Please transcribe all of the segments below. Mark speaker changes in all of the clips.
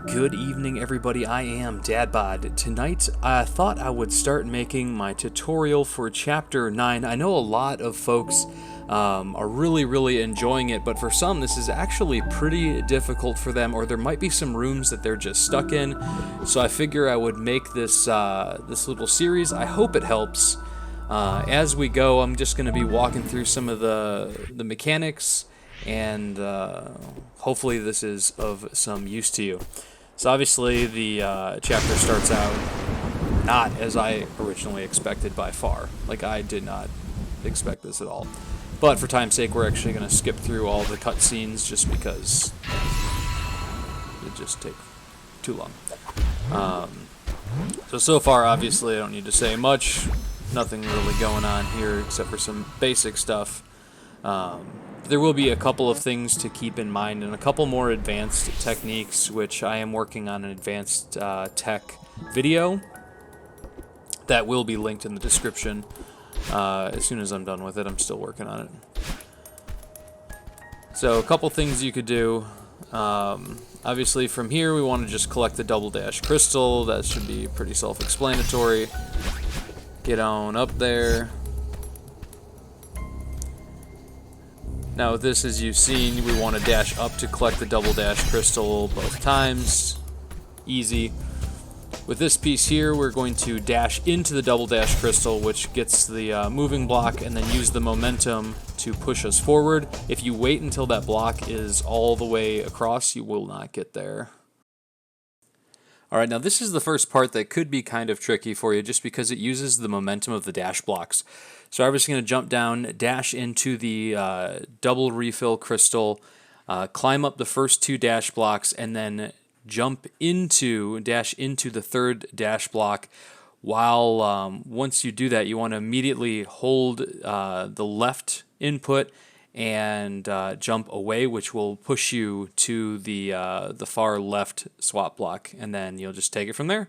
Speaker 1: Good evening, everybody. I am Dadbod. Tonight, I thought I would start making my tutorial for Chapter 9. I know a lot of folks are really enjoying it, but for some, this is actually pretty difficult for them, or there might be some rooms that they're just stuck in. So I figure I would make this this little series. I hope it helps. As we go, I'm just going to be walking through some of the mechanics, and hopefully this is of some use to you. So obviously the chapter starts out not as I originally expected by far. Like, I did not expect this at all. But for time's sake, we're actually going to skip through all the cutscenes just because it just take too long. So far, obviously, I don't need to say much. Nothing really going on here except for some basic stuff. There will be a couple of things to keep in mind and a couple more advanced techniques, which I am working on an advanced tech video that will be linked in the description as soon as I'm done with it. I'm still working on it. So a couple things you could do. Obviously from here we want to just collect the double dash crystal. That should be pretty self-explanatory. Get on up there. Now with this, as you've seen, we want to dash up to collect the double dash crystal both times. Easy. With this piece here, we're going to dash into the double dash crystal, which gets the moving block, and then use the momentum to push us forward. If you wait until that block is all the way across, you will not get there. Alright, now this is the first part that could be kind of tricky for you just because it uses the momentum of the dash blocks. So I'm just going to jump down, dash into the double refill crystal, climb up the first two dash blocks, and then dash into the third dash block. While once you do that, you want to immediately hold the left input and jump away, which will push you to the far left swap block, and then you'll just take it from there.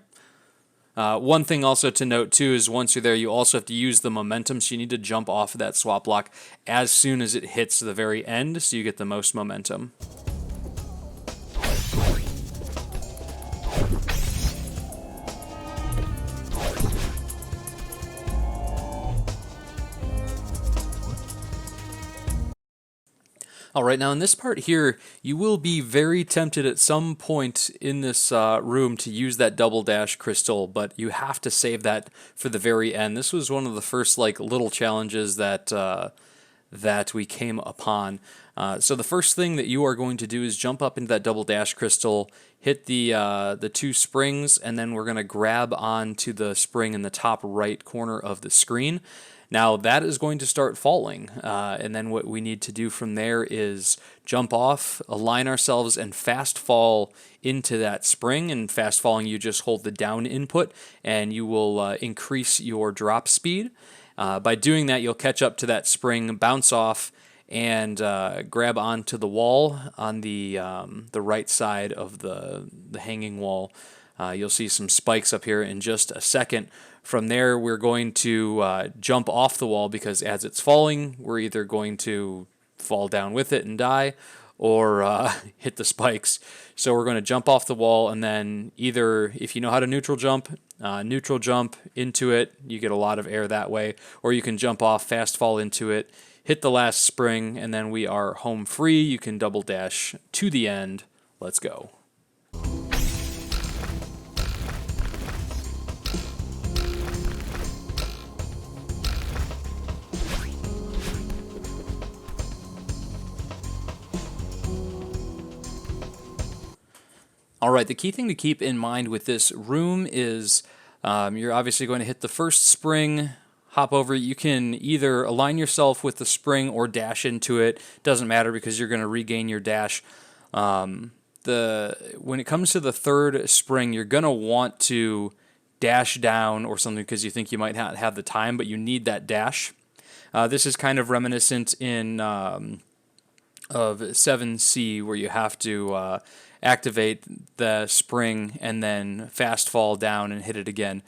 Speaker 1: One thing also to note too is once you're there, you also have to use the momentum, so you need to jump off of that swap block as soon as it hits the very end, so you get the most momentum. Alright, now in this part here, you will be very tempted at some point in this room to use that double dash crystal, but you have to save that for the very end. This was one of the first little challenges that we came upon. So the first thing that you are going to do is jump up into that double dash crystal, hit the two springs, and then we're going to grab onto the spring in the top right corner of the screen. Now that is going to start falling, and then what we need to do from there is jump off, align ourselves, and fast fall into that spring. And fast falling, you just hold the down input, and you will increase your drop speed. By doing that, you'll catch up to that spring, bounce off, and grab onto the wall on the right side of the hanging wall. You'll see some spikes up here in just a second. From there, we're going to jump off the wall because as it's falling, we're either going to fall down with it and die or hit the spikes. So we're going to jump off the wall, and then either, if you know how to neutral jump into it, you get a lot of air that way, or you can jump off, fast fall into it, hit the last spring, and then we are home free. You can double dash to the end. Let's go. Alright, the key thing to keep in mind with this room is you're obviously going to hit the first spring, hop over. You can either align yourself with the spring or dash into it. Doesn't matter because you're going to regain your dash. When it comes to the third spring, you're going to want to dash down or something because you think you might not have the time, but you need that dash. This is kind of reminiscent of 7C, where you have to activate the spring and then fast fall down and hit it again.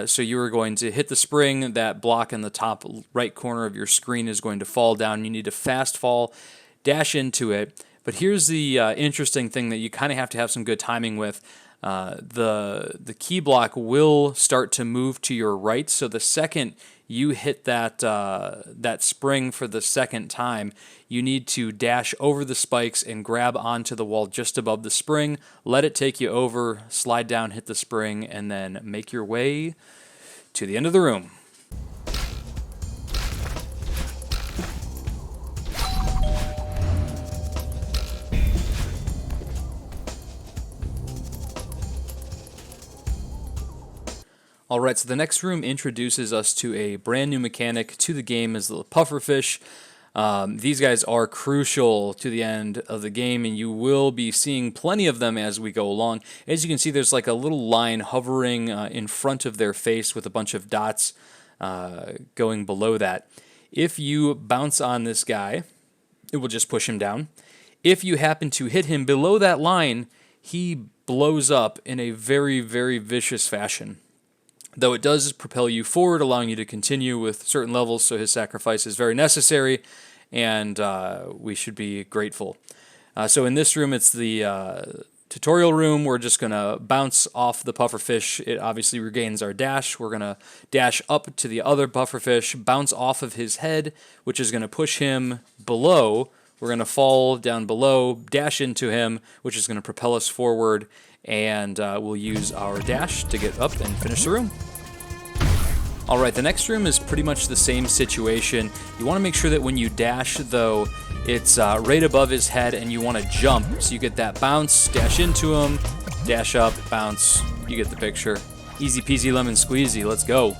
Speaker 1: So you are going to hit the spring, that block in the top right corner of your screen is going to fall down. You need to fast fall, dash into it. But here's the interesting thing that you kind of have to have some good timing with. The key block will start to move to your right, so the second you hit that spring for the second time, you need to dash over the spikes and grab onto the wall just above the spring, let it take you over, slide down, hit the spring, and then make your way to the end of the room. All right, so the next room introduces us to a brand new mechanic to the game as the pufferfish. These guys are crucial to the end of the game, and you will be seeing plenty of them as we go along. As you can see, there's like a little line hovering in front of their face with a bunch of dots going below that. If you bounce on this guy, it will just push him down. If you happen to hit him below that line, he blows up in a very, very vicious fashion. Though it does propel you forward, allowing you to continue with certain levels, so his sacrifice is very necessary, and we should be grateful. So in this room, it's the tutorial room. We're just going to bounce off the pufferfish. It obviously regains our dash. We're going to dash up to the other pufferfish, bounce off of his head, which is going to push him below. We're going to fall down below, dash into him, which is going to propel us forward, and we'll use our dash to get up and finish the room. Alright, the next room is pretty much the same situation. You want to make sure that when you dash, though, it's right above his head, and you want to jump. So you get that bounce, dash into him, dash up, bounce. You get the picture. Easy peasy lemon squeezy, let's go.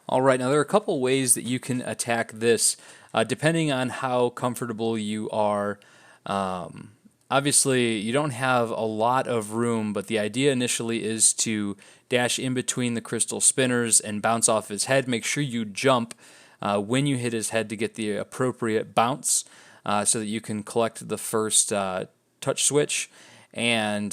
Speaker 1: Alright, now there are a couple ways that you can attack this, depending on how comfortable you are. Obviously, you don't have a lot of room, but the idea initially is to dash in between the crystal spinners and bounce off his head. Make sure you jump when you hit his head to get the appropriate bounce so that you can collect the first touch switch. And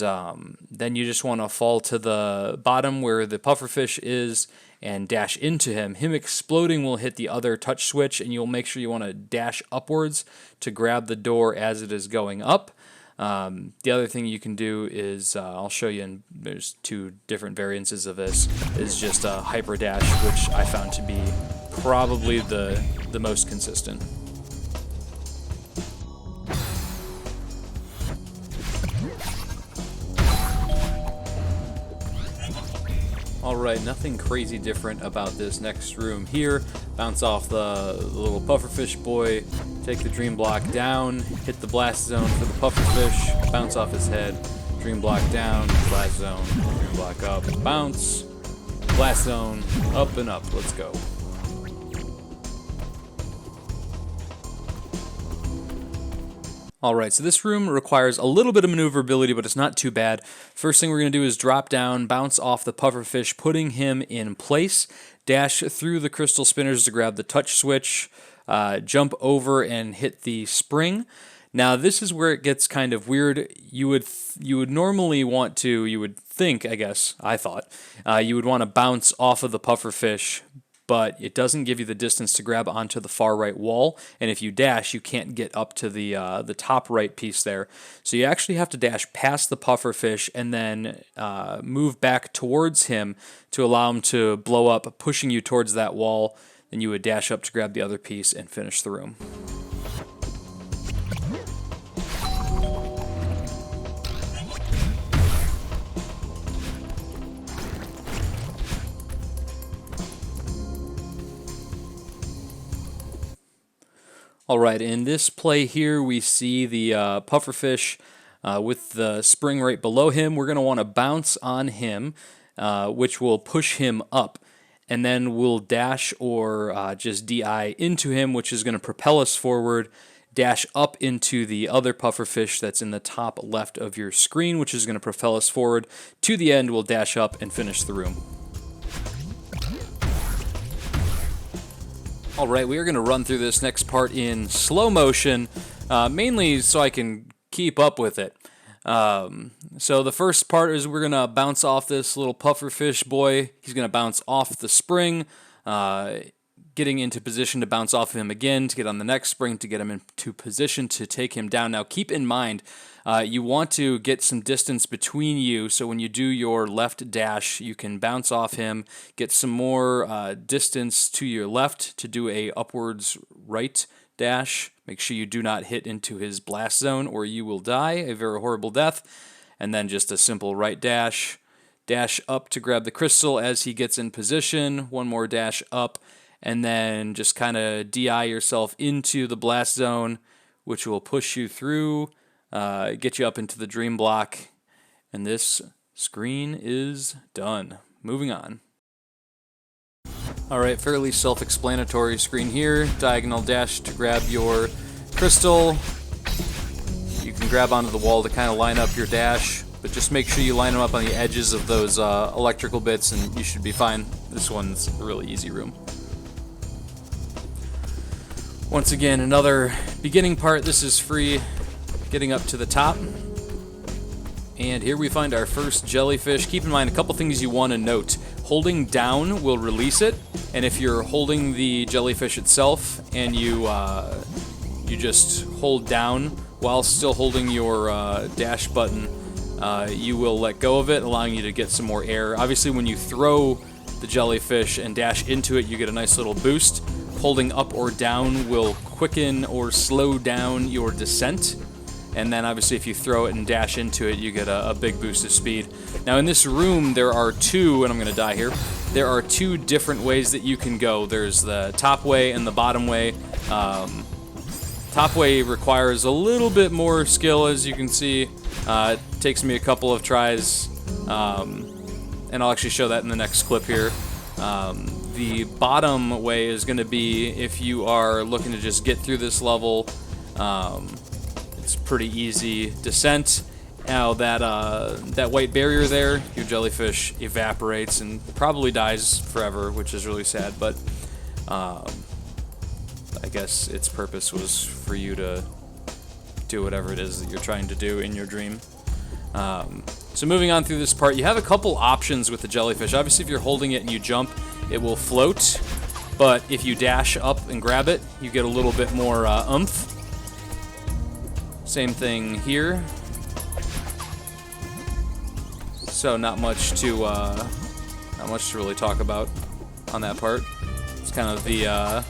Speaker 1: then you just want to fall to the bottom where the pufferfish is and dash into him. Him exploding will hit the other touch switch, and you'll make sure you want to dash upwards to grab the door as it is going up. The other thing you can do is, I'll show you, and there's two different variances of this, is just a hyper dash, which I found to be probably the most consistent. Alright, nothing crazy different about this next room here. Bounce off the little pufferfish boy, take the dream block down, hit the blast zone for the pufferfish, bounce off his head, dream block down, blast zone, dream block up, bounce, blast zone, up and up, let's go. Alright, so this room requires a little bit of maneuverability, but it's not too bad. First thing we're going to do is drop down, bounce off the pufferfish, putting him in place, dash through the crystal spinners to grab the touch switch, jump over and hit the spring. Now this is where it gets kind of weird. You would normally want to, you would think, I guess, I thought, you would want to bounce off of the pufferfish, but it doesn't give you the distance to grab onto the far right wall, and if you dash, you can't get up to the top right piece there. So you actually have to dash past the pufferfish and then move back towards him to allow him to blow up, pushing you towards that wall. Then you would dash up to grab the other piece and finish the room. Alright, in this play here, we see the pufferfish with the spring right below him. We're going to want to bounce on him, which will push him up. And then we'll dash or just DI into him, which is going to propel us forward. Dash up into the other pufferfish that's in the top left of your screen, which is going to propel us forward. To the end, we'll dash up and finish the room. All right, we are going to run through this next part in slow motion, mainly so I can keep up with it. So the first part is we're going to bounce off this little pufferfish boy. He's going to bounce off the spring, getting into position to bounce off of him again, to get on the next spring, to get him into position to take him down. Now keep in mind, you want to get some distance between you, so when you do your left dash, you can bounce off him, get some more distance to your left to do a upwards right dash. Make sure you do not hit into his blast zone or you will die a very horrible death. And then just a simple right dash. Dash up to grab the crystal as he gets in position. One more dash up. And then just kind of DI yourself into the blast zone, which will push you through, get you up into the dream block. And this screen is done. Moving on. Alright, fairly self-explanatory screen here. Diagonal dash to grab your crystal. You can grab onto the wall to kind of line up your dash, but just make sure you line them up on the edges of those electrical bits and you should be fine. This one's a really easy room. Once again, another beginning part. This is free, getting up to the top. And here we find our first jellyfish. Keep in mind a couple things you want to note. Holding down will release it, and if you're holding the jellyfish itself and you just hold down while still holding your dash button, you will let go of it, allowing you to get some more air. Obviously, when you throw the jellyfish and dash into it, you get a nice little boost. Holding up or down will quicken or slow down your descent. And then obviously if you throw it and dash into it, you get a big boost of speed. Now in this room, there are two, and I'm going to die here, there are two different ways that you can go. There's the top way and the bottom way. Top way requires a little bit more skill, as you can see. It takes me a couple of tries, and I'll actually show that in the next clip here. The bottom way is going to be if you are looking to just get through this level. It's pretty easy descent. Now that white barrier there, your jellyfish evaporates and probably dies forever, which is really sad, but I guess its purpose was for you to do whatever it is that you're trying to do in your dream. So moving on through this part, you have a couple options with the jellyfish. Obviously, if you're holding it and you jump, it will float, but if you dash up and grab it, you get a little bit more oomph. Same thing here. So not much to really talk about on that part. It's kind of the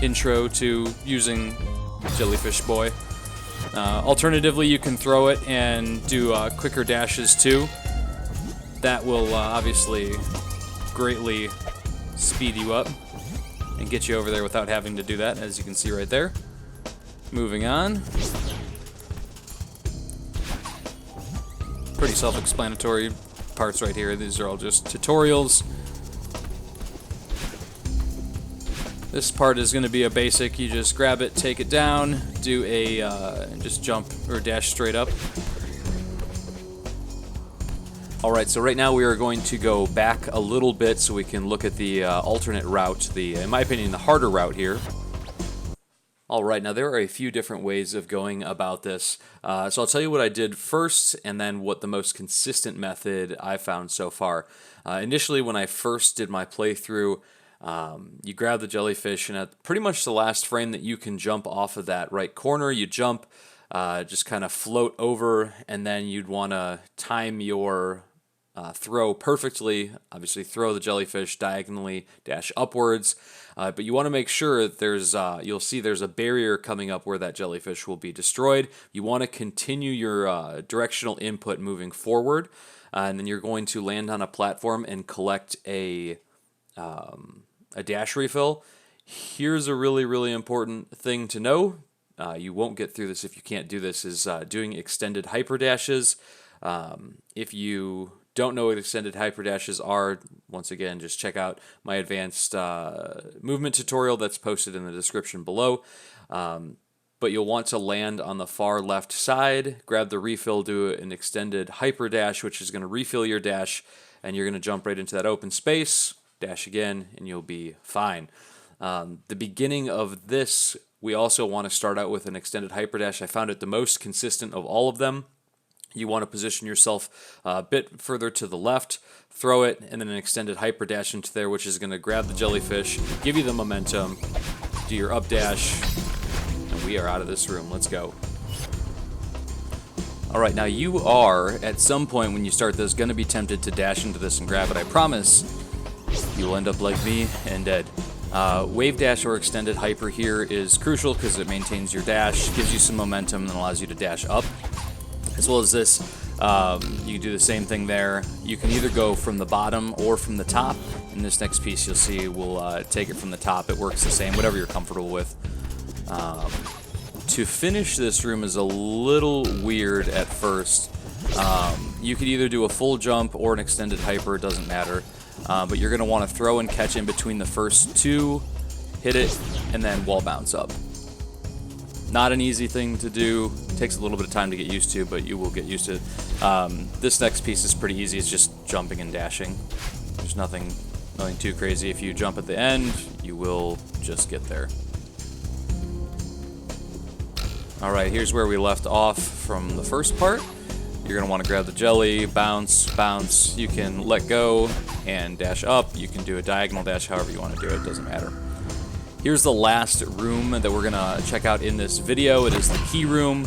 Speaker 1: intro to using Jellyfish Boy. Alternatively, you can throw it and do quicker dashes too. That will obviously greatly speed you up and get you over there without having to do that, as you can see right there. Moving on. Pretty self-explanatory parts right here. These are all just tutorials. This part is going to be a basic. You just grab it, take it down, do a just jump or dash straight up. Alright, so right now we are going to go back a little bit so we can look at the alternate route, in my opinion, the harder route here. Alright, now there are a few different ways of going about this. So I'll tell you what I did first and then what the most consistent method I found so far. Initially, when I first did my playthrough, you grab the jellyfish, and at pretty much the last frame that you can jump off of that right corner, you jump, just kind of float over, and then you'd want to time your throw perfectly. Obviously, throw the jellyfish diagonally, dash upwards, but you want to make sure that there's, you'll see there's a barrier coming up where that jellyfish will be destroyed. You want to continue your directional input moving forward, and then you're going to land on a platform and collect a dash refill. Here's a really, really important thing to know. You won't get through this if you can't do this, is doing extended hyper dashes. If you don't know what extended hyper dashes are, once again, just check out my advanced movement tutorial that's posted in the description below. But you'll want to land on the far left side, grab the refill, do an extended hyper dash, which is going to refill your dash, and you're going to jump right into that open space, dash again, and you'll be fine. The beginning of this, we also want to start out with an extended hyperdash. I found it the most consistent of all of them. You want to position yourself a bit further to the left, throw it, and then an extended hyperdash into there, which is going to grab the jellyfish, give you the momentum, do your up dash, and we are out of this room. Let's go. Alright, now you are, at some point when you start this, going to be tempted to dash into this and grab it. I promise you'll end up like me and dead. Wave dash or extended hyper here is crucial because it maintains your dash, gives you some momentum, and allows you to dash up. As well as this, you can do the same thing there. You can either go from the bottom or from the top. In this next piece, you'll see we'll take it from the top. It works the same, whatever you're comfortable with. To finish this room is a little weird at first. You could either do a full jump or an extended hyper, it doesn't matter. But you're going to want to throw and catch in between the first two, hit it, and then wall bounce up. Not an easy thing to do. Takes a little bit of time to get used to, but you will get used to it. This next piece is pretty easy. It's just jumping and dashing. There's nothing too crazy. If you jump at the end, you will just get there. Alright, here's where we left off from the first part. You're going to want to grab the jelly, bounce, bounce. You can let go and dash up. You can do a diagonal dash however you want to do it. Doesn't matter. Here's the last room that we're going to check out in this video. It is the key room.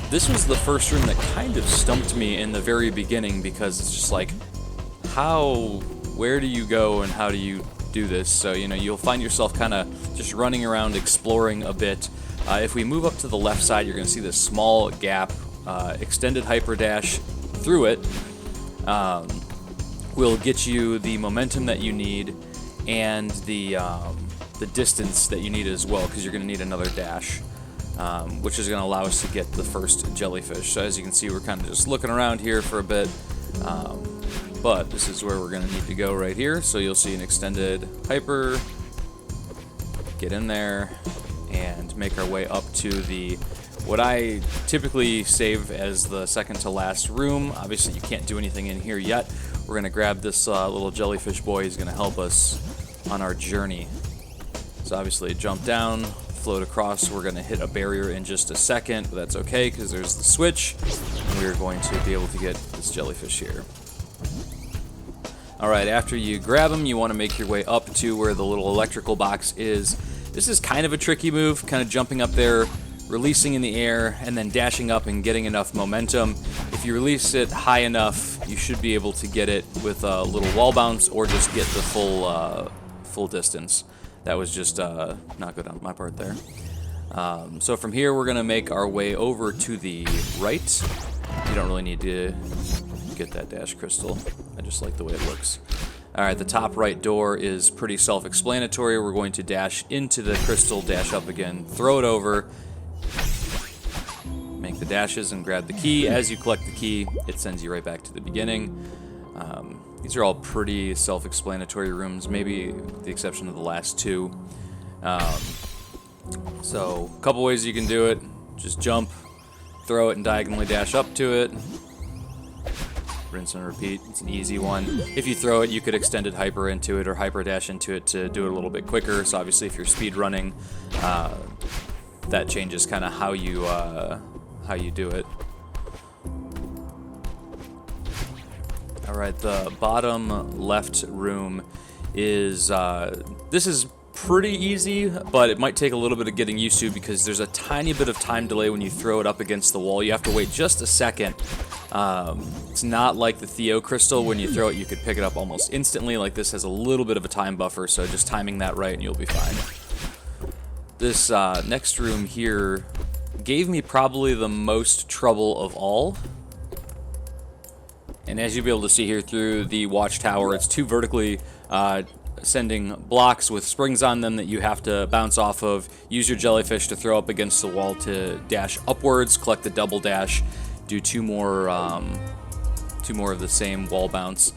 Speaker 1: This was the first room that kind of stumped me in the very beginning because it's just like, where do you go and how do you do this? So, you'll find yourself kind of just running around exploring a bit. If we move up to the left side, you're going to see this small gap. Extended hyper dash through it will get you the momentum that you need and the distance that you need as well, because you're going to need another dash, which is going to allow us to get the first jellyfish. So as you can see, we're kind of just looking around here for a bit, but this is where we're going to need to go right here. So you'll see an extended hyper, get in there, and make our way up to what I typically save as the second to last room. Obviously, you can't do anything in here yet. We're going to grab this little jellyfish boy. He's going to help us on our journey. So obviously, jump down, float across. We're going to hit a barrier in just a second, but that's okay because there's the switch. And we're going to be able to get this jellyfish here. Alright, after you grab him, you want to make your way up to where the little electrical box is. This is kind of a tricky move, kind of jumping up there, releasing in the air, and then dashing up and getting enough momentum. If you release it high enough, you should be able to get it with a little wall bounce or just get the full distance. That was just not good on my part there. So from here, we're going to make our way over to the right. You don't really need to get that dash crystal. I just like the way it looks. Alright, the top right door is pretty self-explanatory. We're going to dash into the crystal, dash up again, throw it over, make the dashes and grab the key. As you collect the key, it sends you right back to the beginning. These are all pretty self-explanatory rooms, maybe with the exception of the last two. So, a couple ways you can do it. Just jump, throw it, and diagonally dash up to it. Rinse and repeat. It's an easy one. If you throw it, you could extended hyper into it or hyper dash into it to do it a little bit quicker. So obviously, if you're speed running, that changes kind of how you do it. All right, the bottom left room is this is pretty easy, but it might take a little bit of getting used to because there's a tiny bit of time delay when you throw it up against the wall. You have to wait just a second. It's not like the Theo crystal. When you throw it, you could pick it up almost instantly. Like this has a little bit of a time buffer, so just timing that right and you'll be fine. This next room here gave me probably the most trouble of all. And as you'll be able to see here through the Watchtower, it's two vertically ascending blocks with springs on them that you have to bounce off of. Use your jellyfish to throw up against the wall to dash upwards, collect the double dash, do two more of the same wall bounce.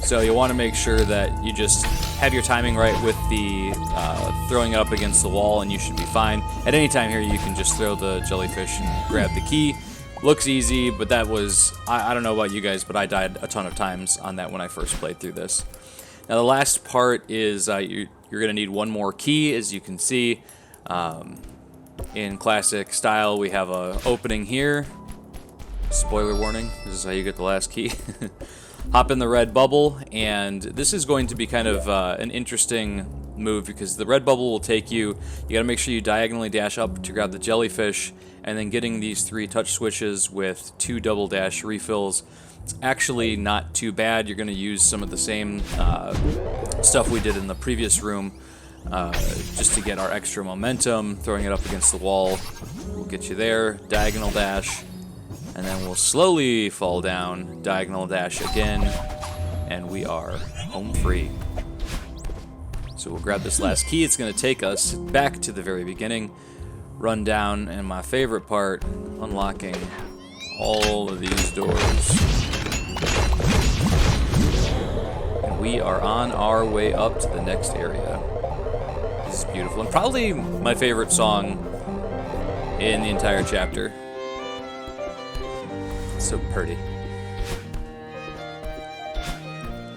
Speaker 1: So you want to make sure that you just have your timing right with the throwing it up against the wall, and you should be fine. At any time here, you can just throw the jellyfish and grab the key. Looks easy, but that was, I don't know about you guys, but I died a ton of times on that when I first played through this. Now the last part is you're going to need one more key, as you can see. In classic style, we have a opening here. Spoiler warning, this is how you get the last key. Hop in the red bubble, and this is going to be kind of an interesting move because the red bubble will take you got to make sure you diagonally dash up to grab the jellyfish, and then getting these 3 touch switches with 2 double dash refills. It's actually not too bad. You're going to use some of the same stuff we did in the previous room just to get our extra momentum. Throwing it up against the wall will get you there. Diagonal dash, and then we'll slowly fall down. Diagonal dash again, and we are home free. So we'll grab this last key. It's going to take us back to the very beginning. Run down, and my favorite part, unlocking all of these doors. And we are on our way up to the next area. This is beautiful, and probably my favorite song in the entire chapter. It's so pretty.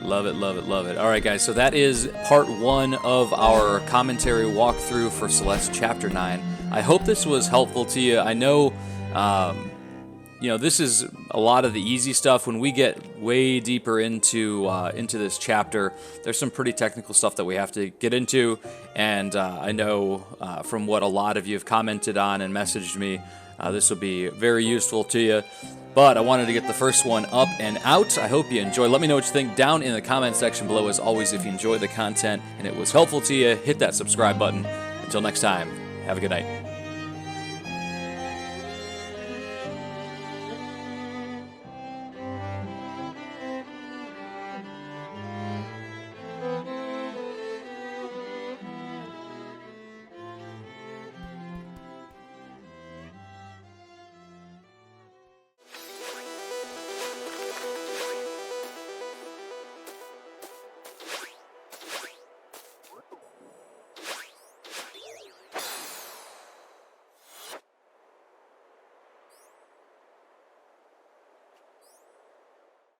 Speaker 1: Love it, love it, love it. All right, guys, so that is part 1 of our commentary walkthrough for Celeste Chapter 9. I hope this was helpful to you. I know, this is a lot of the easy stuff. When we get way deeper into this chapter, there's some pretty technical stuff that we have to get into, and I know from what a lot of you have commented on and messaged me, this will be very useful to you. But I wanted to get the first one up and out. I hope you enjoy. Let me know what you think down in the comment section below. As always, if you enjoyed the content and it was helpful to you, hit that subscribe button. Until next time, have a good night.